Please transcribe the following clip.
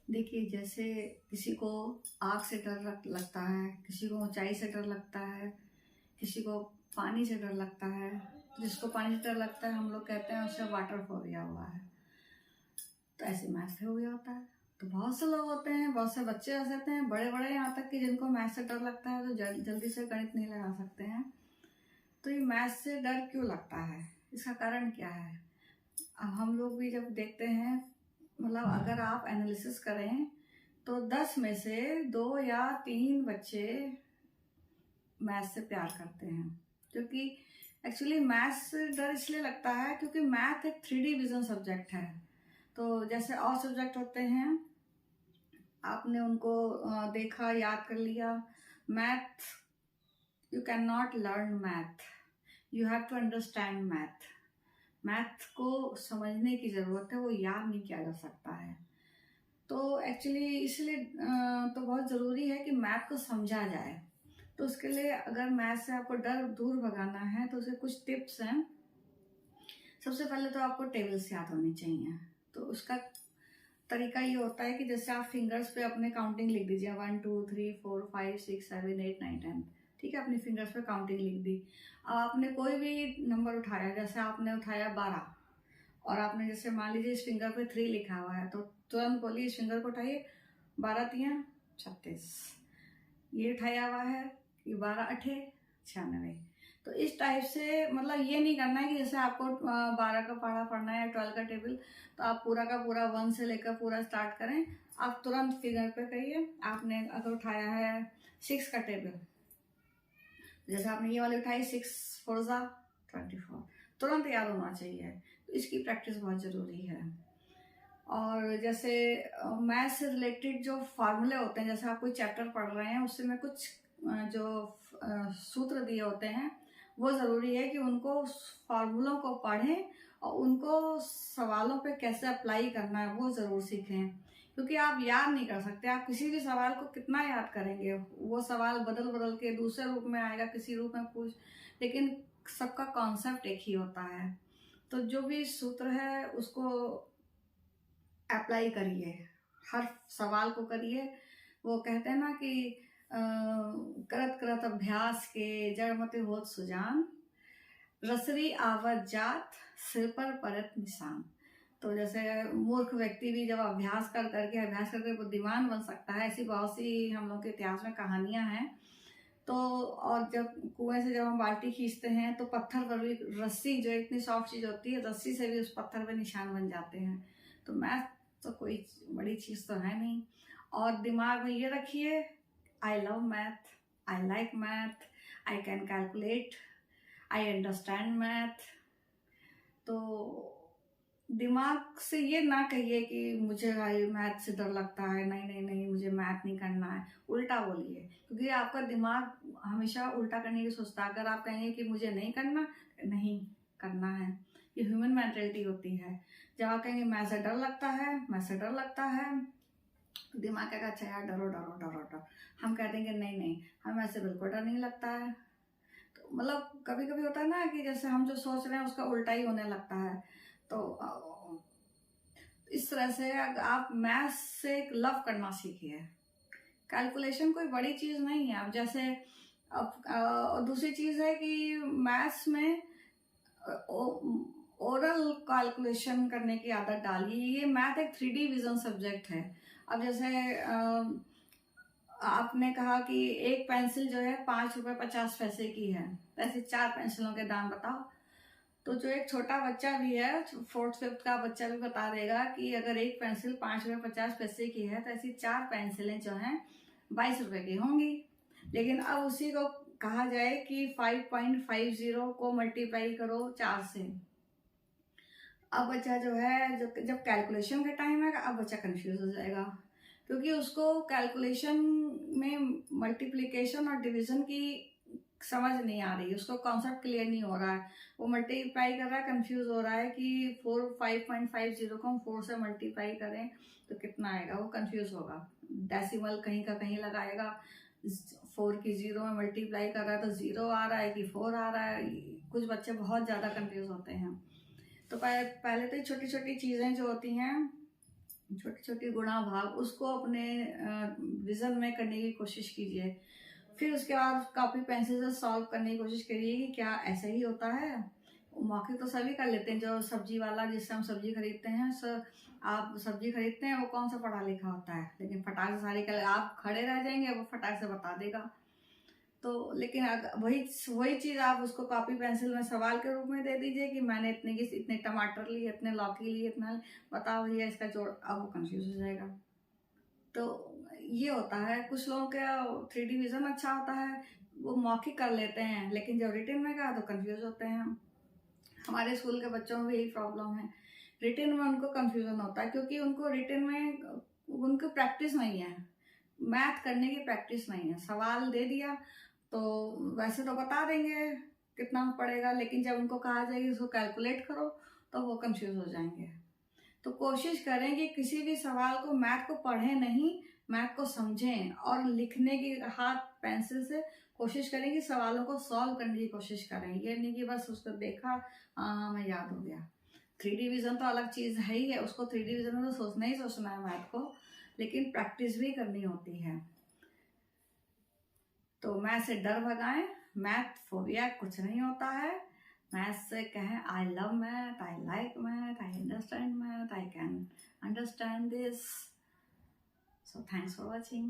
देखिए, जैसे किसी को आग से डर लगता है, किसी को ऊंचाई से डर लगता है, किसी को पानी से डर लगता है। तो जिसको पानी से डर लगता है हम लोग कहते हैं उसे वाटर फोबिया हुआ है। तो ऐसे मैथ से हो गया होता है। तो बहुत से लोग होते हैं, बहुत से बच्चे ऐसे होते हैं, बड़े बड़े यहाँ तक कि जिनको मैथ से डर लगता है तो जल्दी से गणित नहीं लगा सकते हैं। तो ये मैथ से डर क्यों लगता है, इसका कारण क्या है? अब हम लोग भी जब देखते हैं, मतलब अगर आप एनालिसिस करें तो 10 में से 2 या 3 बच्चे मैथ से प्यार करते हैं। क्योंकि एक्चुअली मैथ से डर इसलिए लगता है क्योंकि मैथ एक 3D विजन सब्जेक्ट है। तो जैसे और सब्जेक्ट होते हैं, आपने उनको देखा, याद कर लिया। Math, you can not learn math, you have to understand math. Math को समझने की ज़रूरत है, वो याद नहीं किया जा सकता है। तो एक्चुअली इसलिए तो बहुत ज़रूरी है कि मैथ को समझा जाए। तो उसके लिए अगर मैथ से आपको डर दूर भगाना है तो उसके कुछ टिप्स हैं। सबसे पहले तो आपको टेबल्स याद होनी चाहिए। तो उसका तरीका ये होता है कि जैसे आप फिंगर्स पे अपने काउंटिंग लिख दीजिए, 1 2 3 4 5 6 7 8 9 10। ठीक है, अपनी फिंगर्स पे काउंटिंग लिख दी। अब आपने कोई भी नंबर उठाया, जैसे आपने उठाया 12 और आपने जैसे मान लीजिए इस फिंगर पे 3 लिखा हुआ है, तो तुरंत बोलिए इस फिंगर को उठाइए, 12 तियां 36। ये उठाया हुआ है, ये 12 अठे 96। तो इस टाइप से, मतलब ये नहीं करना है कि जैसे आपको 12 का पढ़ा पढ़ना है या 12 का टेबल, तो आप पूरा का पूरा 1 से लेकर पूरा स्टार्ट करें। आप तुरंत फिगर पे कहिए। आपने अगर उठाया है 6 का टेबल, जैसे आपने ये वाली उठाई, 6 4 जा 24, तुरंत याद होना चाहिए। तो इसकी प्रैक्टिस बहुत ज़रूरी है। और जैसे मैथ से रिलेटेड जो फार्मूले होते हैं, जैसे आप कोई चैप्टर पढ़ रहे हैं उससे में कुछ जो सूत्र दिए होते हैं, वो ज़रूरी है कि उनको फार्मूलों को पढ़ें और उनको सवालों पे कैसे अप्लाई करना है वो ज़रूर सीखें। क्योंकि आप याद नहीं कर सकते, आप किसी भी सवाल को कितना याद करेंगे, वो सवाल बदल बदल के दूसरे रूप में आएगा, किसी रूप में पूछ, लेकिन सबका कॉन्सेप्ट एक ही होता है। तो जो भी सूत्र है उसको अप्लाई करिए, हर सवाल को करिए। वो कहते हैं ना कि करत करत अभ्यास के जड़ मति होत सुजान, रसरी आवत जात सिर पर परत निशान। तो जैसे मूर्ख व्यक्ति भी जब अभ्यास करके बुद्धिमान बन सकता है, ऐसी बहुत सी हम लोग के इतिहास में कहानियां हैं। तो और जब कुएं से जब हम बाल्टी खींचते हैं तो पत्थर पर भी रस्सी, जो इतनी सॉफ्ट चीज होती है, रस्सी से भी उस पत्थर पे निशान बन जाते हैं। तो मैथ तो कोई बड़ी चीज तो है नहीं। और दिमाग में ये रखिए, I love math, I like math, I can calculate, I understand math. तो दिमाग से ये ना कहिए कि मुझे मैथ से डर लगता है, नहीं नहीं नहीं मुझे मैथ नहीं करना है। उल्टा बोलिए, क्योंकि आपका दिमाग हमेशा उल्टा करने की सोचता है। अगर आप कहेंगे कि मुझे नहीं करना, नहीं करना है, ये ह्यूमन मेंटालिटी होती है। जब आप कहेंगे मैथ से डर लगता है, मैथ से डर लगता है, तो दिमाग कहेगा अच्छा यार डरो डरो डरो डरो। हम कह देंगे नहीं नहीं, हमें ऐसे बिल्कुल डर नहीं लगता है। तो मतलब कभी कभी होता है ना कि जैसे हम जो सोच रहे हैं उसका उल्टा ही होने लगता है। तो इस तरह से आप मैथ से लव करना सीखिए। कैलकुलेशन कोई बड़ी चीज नहीं है। अब जैसे अब दूसरी चीज है कि मैथ्स में ओरल कैलकुलेशन करने की आदत डालिए। ये मैथ एक 3D विजन सब्जेक्ट है। अब जैसे आपने कहा कि एक पेंसिल जो है 5 रुपए 50 पैसे की है, ऐसे 4 पेंसिलों के दाम बताओ। तो जो एक छोटा बच्चा भी है, 4th 5th का बच्चा भी बता देगा कि अगर एक पेंसिल 5 रुपए 50 पैसे की है तो ऐसी 4 पेंसिलें जो हैं 22 रुपए की होंगी। लेकिन अब उसी को कहा जाए कि 5.50 को मल्टीप्लाई करो 4 से। अब बच्चा जो है, जब कैलकुलेशन का टाइम है, अब बच्चा कंफ्यूज हो जाएगा, क्योंकि उसको कैलकुलेशन में मल्टीप्लिकेशन और डिवीजन की समझ नहीं आ रही, उसको कॉन्सेप्ट क्लियर नहीं हो रहा है। वो मल्टीप्लाई कर रहा है, कंफ्यूज हो रहा है कि 5.50 को हम 4 से मल्टीप्लाई करें तो कितना आएगा, वो कंफ्यूज होगा। डेसिमल कहीं का कहीं लगाएगा, 4 की 0 में मल्टीप्लाई कर रहा है तो 0 आ रहा है कि 4 आ रहा है। कुछ बच्चे बहुत ज़्यादा कंफ्यूज होते हैं। तो पहले तो ये छोटी छोटी चीज़ें जो होती हैं छोटी छोटी गुणा भाग उसको अपने विजन में करने की कोशिश कीजिए। फिर उसके बाद कॉपी पेंसिल से सॉल्व करने की कोशिश करिए कि क्या ऐसा ही होता है। मौके तो सभी कर लेते हैं, जो सब्जी वाला जिससे हम सब्जी खरीदते हैं, आप सब्जी खरीदते हैं वो कौन सा पढ़ा लिखा होता है, लेकिन फटाक से सारी कर आप खड़े रह जाएंगे, वो फटाक से बता देगा। तो लेकिन वही वही चीज़ आप उसको कॉपी पेंसिल में सवाल के रूप में दे दीजिए कि मैंने इतने टमाटर लिए, इतने लौकी लिए, इतना बताओ भैया इसका जोड़, अब वो कंफ्यूज हो जाएगा। तो ये होता है, कुछ लोगों का 3D विजन अच्छा होता है, वो मौखिक कर लेते हैं, लेकिन जब रिटन में कहा तो कंफ्यूज होते हैं। हमारे स्कूल के बच्चों में भी यही प्रॉब्लम है, रिटन में उनको कंफ्यूजन होता है क्योंकि उनको रिटन में उनको प्रैक्टिस नहीं है, मैथ करने की प्रैक्टिस नहीं है। सवाल दे दिया तो वैसे तो बता देंगे कितना पड़ेगा, लेकिन जब उनको कहा जाएगा इसको कैलकुलेट करो तो वो कंफ्यूज हो जाएंगे। तो कोशिश करें कि किसी भी सवाल को, मैथ को पढ़ें नहीं, मैथ को समझें और लिखने की हाथ पेंसिल से कोशिश करें कि सवालों को सॉल्व करने की कोशिश करें। ये नहीं कि बस उसको देखा हमें याद हो गया। 3D विजन तो अलग चीज़ है ही है, उसको 3D विजन में तो सोचना ही सोचना है मैथ को, लेकिन प्रैक्टिस भी करनी होती है। तो मैथ से डर भगाएं, मैथ फोबिया कुछ नहीं होता है। मैथ से कहें I love math, I like math, I understand math, I can understand this. So thanks for watching.